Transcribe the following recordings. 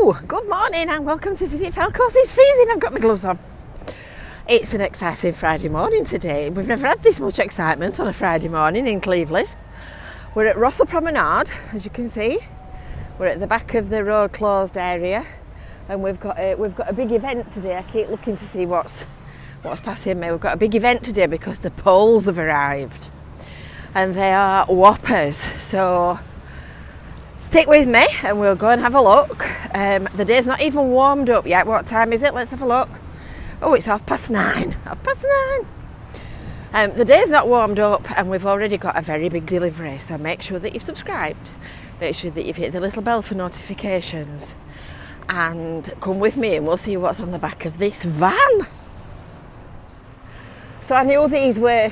Hello, good morning and welcome to Visit Fylde. Of course it's freezing, I've got my gloves on. It's an exciting Friday morning today. We've never had this much excitement on a Friday morning in Cleveleys. We're at Rossall Promenade, as you can see. We're at the back of the road closed area and we've got a big event today. I keep looking to see what's passing me. We've got a big event today because the poles have arrived and they are whoppers. So stick with me and we'll go and have a look. The day's not even warmed up yet. What time is it? Let's have a look. Oh, it's 9:30. 9:30. The day's not warmed up and we've already got a very big delivery, so make sure that you've subscribed. Make sure that you've hit the little bell for notifications and come with me and we'll see what's on the back of this van. So I knew these were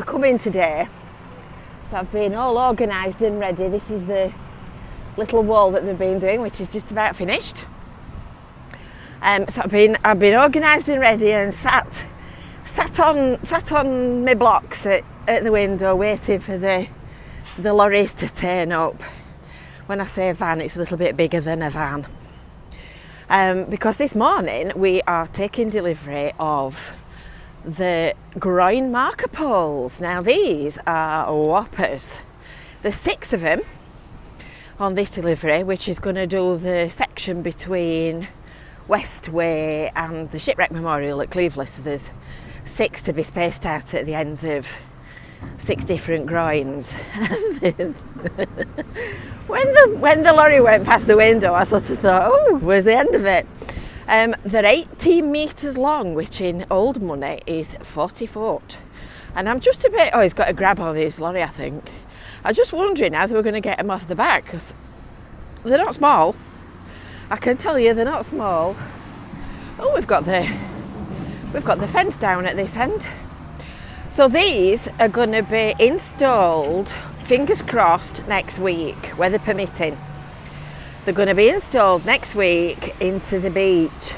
coming today, so I've been all organised and ready. This is the little wall that they've been doing, which is just about finished. So I've been organised and ready and sat on my blocks at the window waiting for the lorries to turn up. When I say van, it's a little bit bigger than a van. Because this morning we are taking delivery of the groin marker poles. Now these are whoppers. There's 6 of them on this delivery, which is going to do the section between Westway and the Shipwreck Memorial at Cleveleys. So there's 6 to be spaced out at the ends of 6 different groins. when the lorry went past the window, I sort of thought, oh, where's the end of it? They're 18 metres long, which in old money is 40 foot. And I'm just a bit, he's got a grab on his lorry, I think. I'm just wondering how they were going to get them off the back, because they're not small. I can tell you they're not small. Oh, we've got the fence down at this end. So these are going to be installed, fingers crossed, next week, weather permitting. They're going to be installed next week into the beach.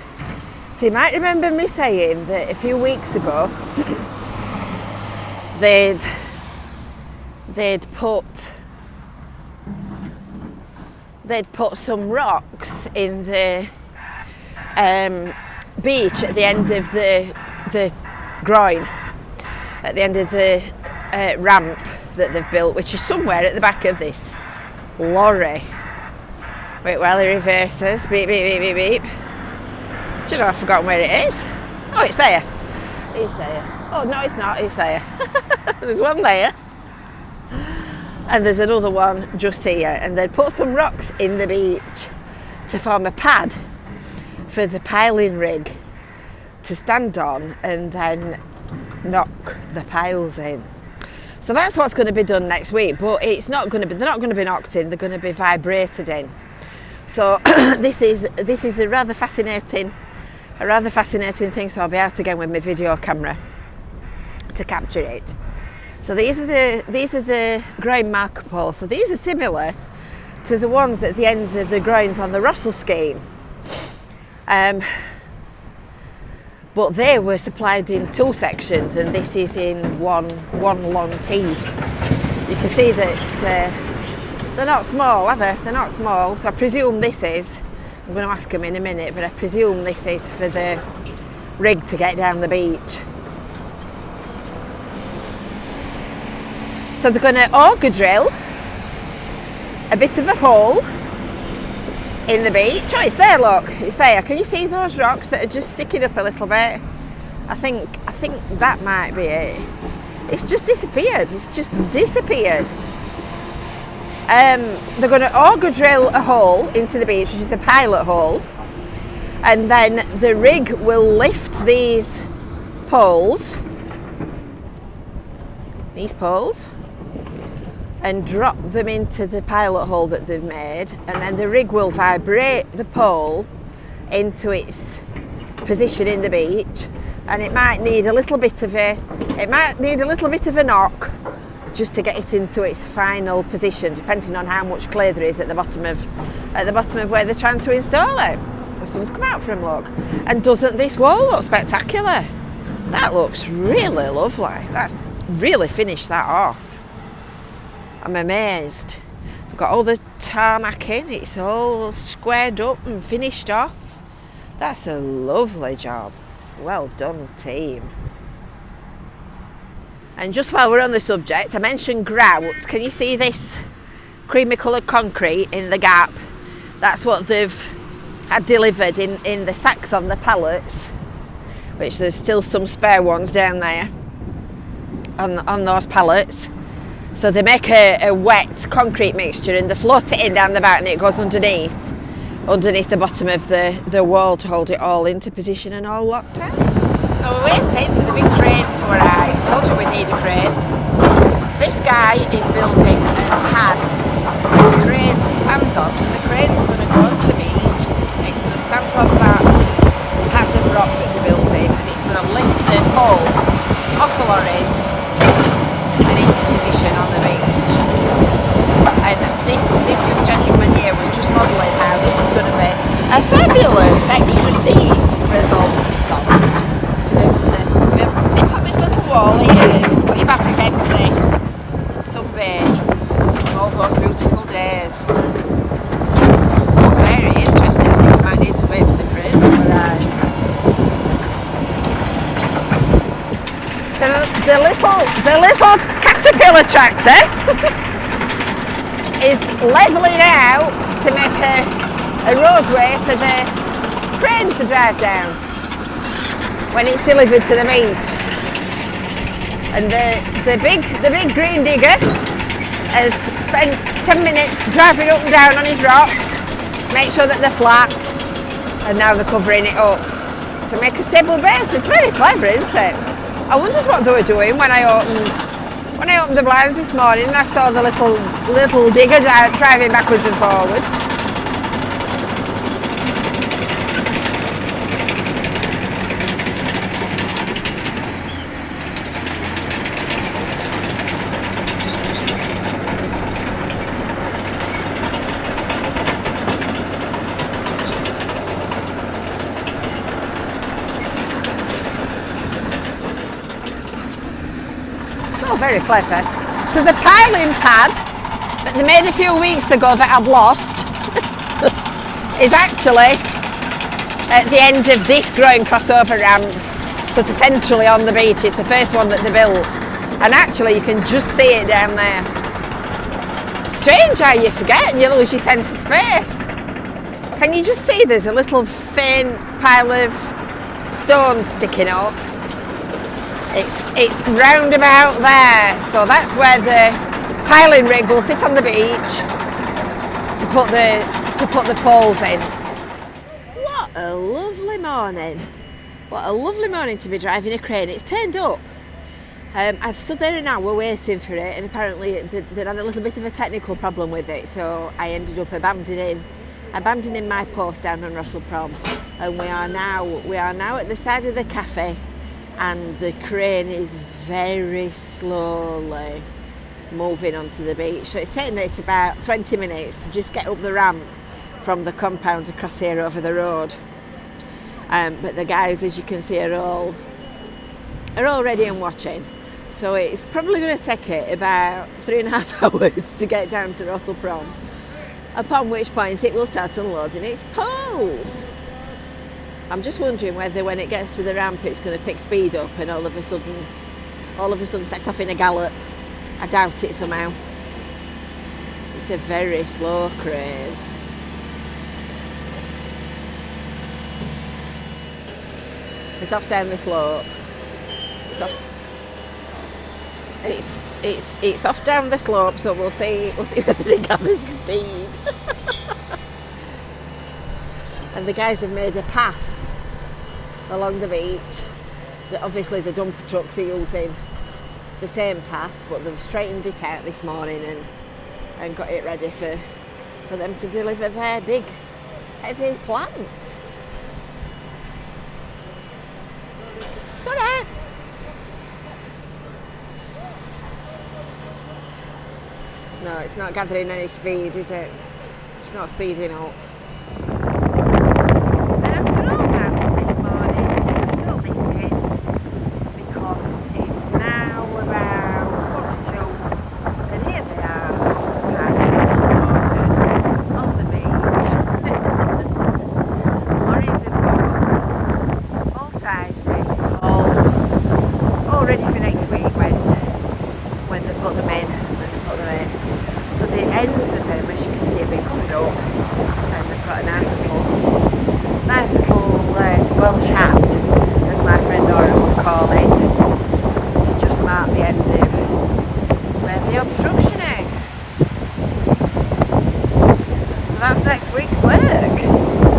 So you might remember me saying that a few weeks ago they'd put some rocks in the beach at the end of the groin, at the end of the ramp that they've built, which is somewhere at the back of this lorry. Wait while he reverses. Beep, beep, beep, beep, beep. Do you know, I've forgotten where it is. Oh, it's there. It's there. Oh, no, it's not. It's there. There's one there. And there's another one just here. And they'd put some rocks in the beach to form a pad for the piling rig to stand on and then knock the piles in. So that's what's going to be done next week, but they're not going to be knocked in, they're going to be vibrated in. So this is a rather fascinating thing, so I'll be out again with my video camera to capture it. So these are the groin marker poles. So these are similar to the ones at the ends of the groins on the Rossall scheme. But they were supplied in 2 sections and this is in one long piece. You can see that they're not small, are they? They're not small. So I presume this is, I'm going to ask them in a minute, but I presume this is for the rig to get down the beach. So they're going to auger drill a bit of a hole in the beach. Oh, it's there, look, it's there. Can you see those rocks that are just sticking up a little bit? I think that might be it. It's just disappeared. They're going to auger drill a hole into the beach, which is a pilot hole, and then the rig will lift these poles, and drop them into the pilot hole that they've made, and then the rig will vibrate the pole into its position in the beach, and it might need a little bit of a knock just to get it into its final position, depending on how much clay there is at the bottom of where they're trying to install it. The sun's come out from, look. And doesn't this wall look spectacular? That looks really lovely. That's really finished that off. I'm amazed. We've got all the tarmacking. It's all squared up and finished off. That's a lovely job. Well done, team. And just while we're on the subject, I mentioned grout. Can you see this creamy coloured concrete in the gap? That's what they've had delivered in the sacks on the pallets, which there's still some spare ones down there on those pallets. So they make a wet concrete mixture and they float it in down the back, and it goes underneath the bottom of the wall to hold it all into position and all locked out. So we're waiting for the big crane to arrive. I told you we need a crane. This guy is building a pad for the crane to stand on. So the crane's going to go onto the beach. It's going to stand on that pad of rock that they're building, and it's going to lift the poles off the lorries and into position on the beach. And this young gentleman here was just modelling how this is going to be a fabulous extra seat for us all to sit on. To be able to sit on this little wall here, put your back against this and sunbathe on all those beautiful days. It's all very interesting. I think I might need to wait for the crane to arrive. So the little caterpillar tractor is levelling out to make a roadway for the crane to drive down when it's delivered to the beach. And the big green digger has spent 10 minutes driving up and down on his rocks, make sure that they're flat, and now they're covering it up to make a stable base. It's very clever, isn't it? I wondered what they were doing when I opened the blinds this morning and I saw the little digger driving backwards and forwards. Very clever. So the piling pad that they made a few weeks ago that I'd lost is actually at the end of this growing crossover ramp. So it's essentially on the beach. It's the first one that they built, and actually you can just see it down there. Strange how you forget and you lose your sense of space. Can you just see there's a little faint pile of stones sticking up? It's round about there, so that's where the piling rig will sit on the beach to put the poles in. What a lovely morning! What a lovely morning to be driving a crane. It's turned up. I stood there an hour waiting for it, and apparently they had a little bit of a technical problem with it, so I ended up abandoning my post down on Rossall Prom, and we are now at the side of the cafe. And the crane is very slowly moving onto the beach. So it's taken it about 20 minutes to just get up the ramp from the compound across here over the road. But the guys, as you can see, are all ready and watching. So it's probably going to take it about 3.5 hours to get down to Rossall Prom, upon which point it will start unloading its poles. I'm just wondering whether when it gets to the ramp it's going to pick speed up and all of a sudden set off in a gallop. I doubt it somehow. It's a very slow crane. It's off down the slope. It's off down the slope, so we'll see whether it gathers speed. And the guys have made a path along the beach that obviously the dumper trucks are using the same path, but they've straightened it out this morning and got it ready for them to deliver their big heavy plant. It's all right. No, it's not gathering any speed, is it? It's not speeding up. got a nice little Welsh hat, as my friend Dora would call it, to just mark the end of where the obstruction is. So that's next week's work.